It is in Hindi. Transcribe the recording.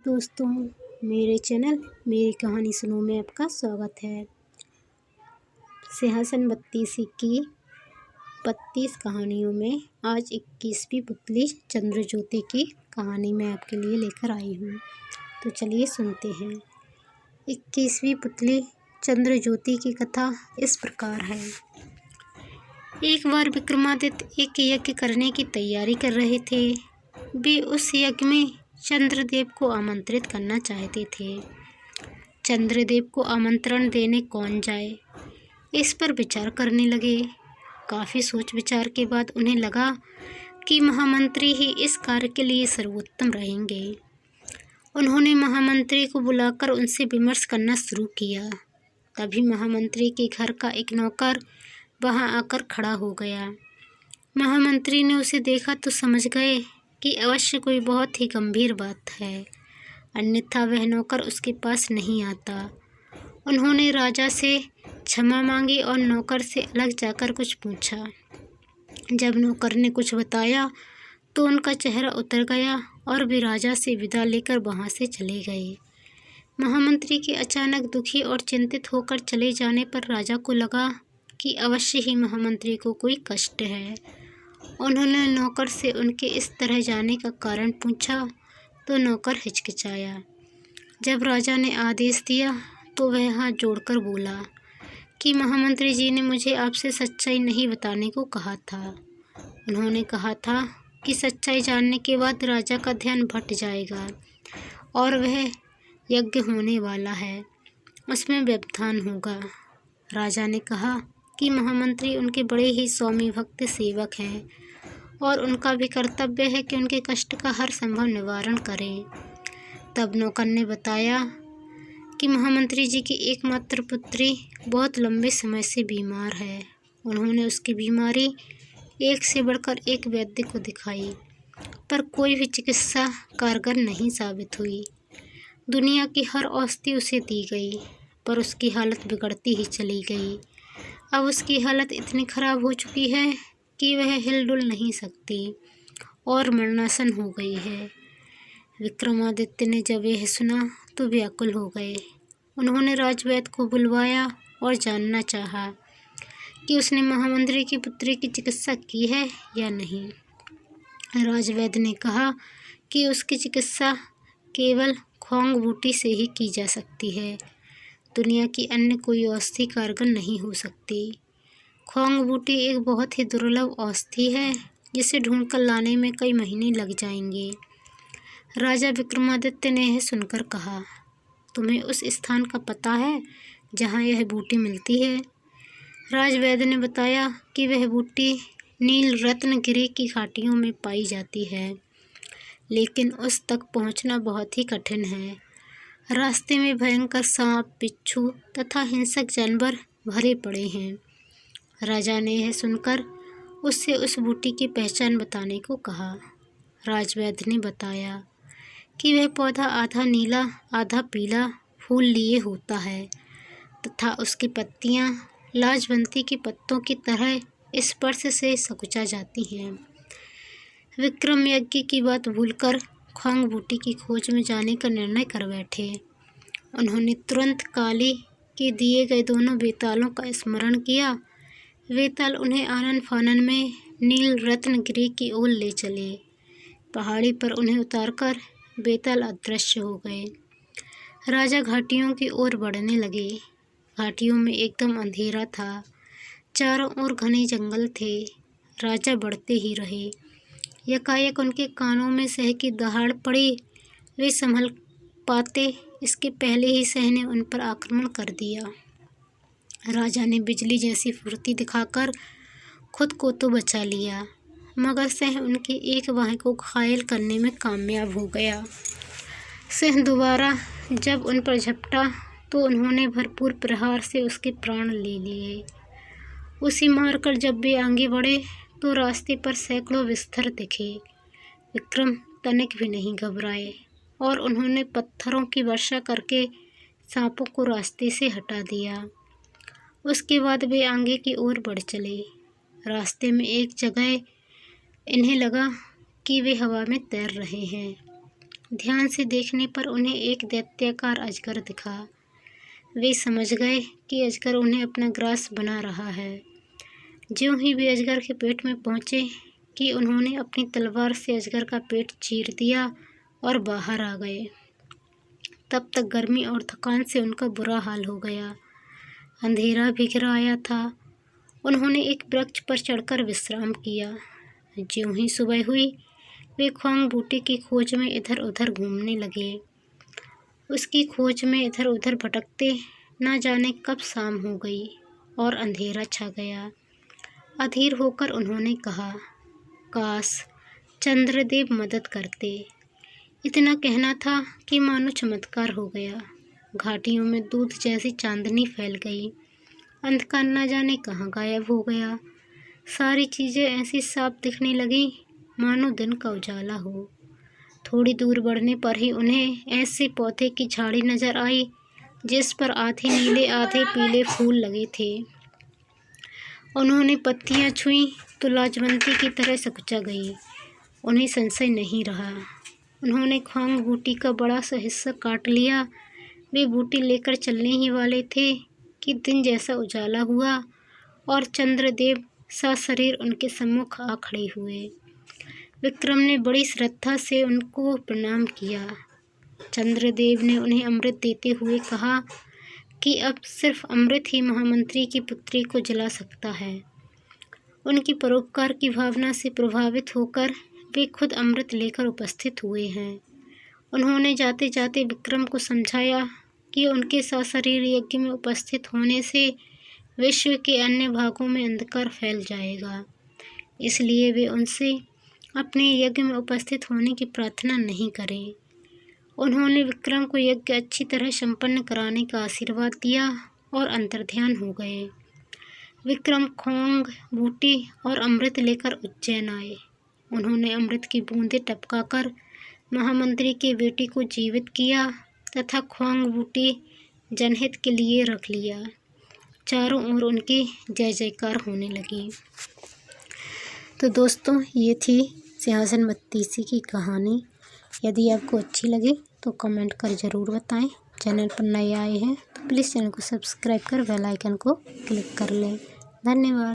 दोस्तों, मेरे चैनल मेरी कहानी सुनो में आपका स्वागत है। सिंहासन 32 की 32 कहानियों में आज 21वीं पुतली चंद्रज्योति की कहानी मैं आपके लिए लेकर आई हूँ। तो चलिए सुनते हैं। 21वीं पुतली चंद्रज्योति की कथा इस प्रकार है। एक बार विक्रमादित्य एक यज्ञ करने की तैयारी कर रहे थे। वे उस यज्ञ में चंद्रदेव को आमंत्रित करना चाहते थे। चंद्रदेव को आमंत्रण देने कौन जाए, इस पर विचार करने लगे। काफ़ी सोच विचार के बाद उन्हें लगा कि महामंत्री ही इस कार्य के लिए सर्वोत्तम रहेंगे। उन्होंने महामंत्री को बुलाकर उनसे विमर्श करना शुरू किया। तभी महामंत्री के घर का एक नौकर वहां आकर खड़ा हो गया। महामंत्री ने उसे देखा तो समझ गए कि अवश्य कोई बहुत ही गंभीर बात है, अन्यथा वह नौकर उसके पास नहीं आता। उन्होंने राजा से क्षमा मांगी और नौकर से अलग जाकर कुछ पूछा। जब नौकर ने कुछ बताया तो उनका चेहरा उतर गया और वे राजा से विदा लेकर वहां से चले गए। महामंत्री के अचानक दुखी और चिंतित होकर चले जाने पर राजा को लगा कि अवश्य ही महामंत्री को कोई कष्ट है। उन्होंने नौकर से उनके इस तरह जाने का कारण पूछा तो नौकर हिचकिचाया। जब राजा ने आदेश दिया तो वह हाथ जोड़कर बोला कि महामंत्री जी ने मुझे आपसे सच्चाई नहीं बताने को कहा था। उन्होंने कहा था कि सच्चाई जानने के बाद राजा का ध्यान भट जाएगा और वह यज्ञ होने वाला है, उसमें व्यवधान होगा। राजा ने कहा कि महामंत्री उनके बड़े ही स्वामी भक्त सेवक हैं और उनका भी कर्तव्य है कि उनके कष्ट का हर संभव निवारण करें। तब नौकर ने बताया कि महामंत्री जी की एकमात्र पुत्री बहुत लंबे समय से बीमार है। उन्होंने उसकी बीमारी एक से बढ़कर एक वैद्य को दिखाई, पर कोई भी चिकित्सा कारगर नहीं साबित हुई। दुनिया की हर औषधि उसे दी गई, पर उसकी हालत बिगड़ती ही चली गई। अब उसकी हालत इतनी खराब हो चुकी है कि वह हिलडुल नहीं सकती और मरणासन हो गई है। विक्रमादित्य ने जब यह सुना तो व्याकुल हो गए। उन्होंने राजवैद्य को बुलवाया और जानना चाहा कि उसने महामंत्री की पुत्री की चिकित्सा की है या नहीं। राजवैद्य ने कहा कि उसकी चिकित्सा केवल खोंग बूटी से ही की जा सकती है। दुनिया की अन्य कोई औषधि कारगर नहीं हो सकती। खोंग बूटी एक बहुत ही दुर्लभ औषधि है जिसे ढूंढकर लाने में कई महीने लग जाएंगे। राजा विक्रमादित्य ने यह सुनकर कहा, तुम्हें उस स्थान का पता है जहाँ यह बूटी मिलती है? राजवैद्य ने बताया कि वह बूटी नील रत्नगिरी की घाटियों में पाई जाती है, लेकिन उस तक पहुँचना बहुत ही कठिन है। रास्ते में भयंकर सांप, बिच्छू तथा हिंसक जानवर भरे पड़े हैं। राजा ने यह सुनकर उससे उस बूटी की पहचान बताने को कहा। राजवैद्य ने बताया कि वह पौधा आधा नीला आधा पीला फूल लिए होता है तथा उसकी पत्तियां लाजवंती के पत्तों की तरह स्पर्श से सकुचा जाती हैं। विक्रम यज्ञ की बात भूलकर खोंग बूटी की खोज में जाने का निर्णय कर बैठे। उन्होंने तुरंत काली के दिए गए दोनों बेतालों का स्मरण किया। बेताल उन्हें आनन फानन में नील रत्नगिरी की ओर ले चले। पहाड़ी पर उन्हें उतारकर बेताल अदृश्य हो गए। राजा घाटियों की ओर बढ़ने लगे। घाटियों में एकदम अंधेरा था, चारों ओर घने जंगल थे। राजा बढ़ते ही रहे। यकायक उनके कानों में सह की दहाड़ पड़ी। वे संभल पाते इसके पहले ही सह ने उन पर आक्रमण कर दिया। राजा ने बिजली जैसी फुर्ती दिखाकर खुद को तो बचा लिया, मगर सह उनके एक बाह को घायल करने में कामयाब हो गया। सह दोबारा जब उन पर झपटा तो उन्होंने भरपूर प्रहार से उसके प्राण ले लिए। उसे मारकर जब वे आगे बढ़े तो रास्ते पर सैकड़ों बिस्तर दिखे। विक्रम तनिक भी नहीं घबराए और उन्होंने पत्थरों की वर्षा करके सांपों को रास्ते से हटा दिया। उसके बाद वे आगे की ओर बढ़ चले। रास्ते में एक जगह इन्हें लगा कि वे हवा में तैर रहे हैं। ध्यान से देखने पर उन्हें एक दैत्याकार अजगर दिखा। वे समझ गए कि अजगर उन्हें अपना ग्रास बना रहा है। ज्यों ही वे अजगर के पेट में पहुँचे कि उन्होंने अपनी तलवार से अजगर का पेट चीर दिया और बाहर आ गए। तब तक गर्मी और थकान से उनका बुरा हाल हो गया। अंधेरा भी घिर आया था। उन्होंने एक वृक्ष पर चढ़कर विश्राम किया। ज्यों ही सुबह हुई, वे ख्वांग बूटी की खोज में इधर उधर घूमने लगे। उसकी खोज में इधर उधर भटकते न जाने कब शाम हो गई और अंधेरा छा गया। अधीर होकर उन्होंने कहा, काश चंद्रदेव मदद करते। इतना कहना था कि मानो चमत्कार हो गया। घाटियों में दूध जैसी चांदनी फैल गई। अंधकार न जाने कहाँ गायब हो गया। सारी चीज़ें ऐसी साफ दिखने लगीं मानो दिन का उजाला हो। थोड़ी दूर बढ़ने पर ही उन्हें ऐसे पौधे की झाड़ी नजर आई जिस पर आधे नीले आधे पीले फूल लगे थे। उन्होंने पत्तियां छुईं तो लाजवंती की तरह सकुचा गई। उन्हें संशय नहीं रहा। उन्होंने ख्वांग बूटी का बड़ा सा हिस्सा काट लिया। वे बूटी लेकर चलने ही वाले थे कि दिन जैसा उजाला हुआ और चंद्रदेव सशरीर उनके सम्मुख आ खड़े हुए। विक्रम ने बड़ी श्रद्धा से उनको प्रणाम किया। चंद्रदेव ने उन्हें अमृत देते हुए कहा कि अब सिर्फ अमृत ही महामंत्री की पुत्री को जला सकता है। उनकी परोपकार की भावना से प्रभावित होकर वे खुद अमृत लेकर उपस्थित हुए हैं। उन्होंने जाते जाते विक्रम को समझाया कि उनके सशरीर यज्ञ में उपस्थित होने से विश्व के अन्य भागों में अंधकार फैल जाएगा, इसलिए वे उनसे अपने यज्ञ में उपस्थित होने की प्रार्थना नहीं करें। उन्होंने विक्रम को यज्ञ अच्छी तरह संपन्न कराने का आशीर्वाद दिया और अंतर्ध्यान हो गए। विक्रम ख्वांग बूटी और अमृत लेकर उज्जैन आए। उन्होंने अमृत की बूंदें टपकाकर महामंत्री के बेटे को जीवित किया तथा ख्वांग बूटी जनहित के लिए रख लिया। चारों ओर उनकी जय जयकार होने लगी। तो दोस्तों, ये थी सिंहासन बत्तीसी की कहानी। यदि आपको अच्छी लगे तो कमेंट कर ज़रूर बताएं। चैनल पर नए आए हैं तो प्लीज़ चैनल को सब्सक्राइब कर बेल आइकन को क्लिक कर लें। धन्यवाद।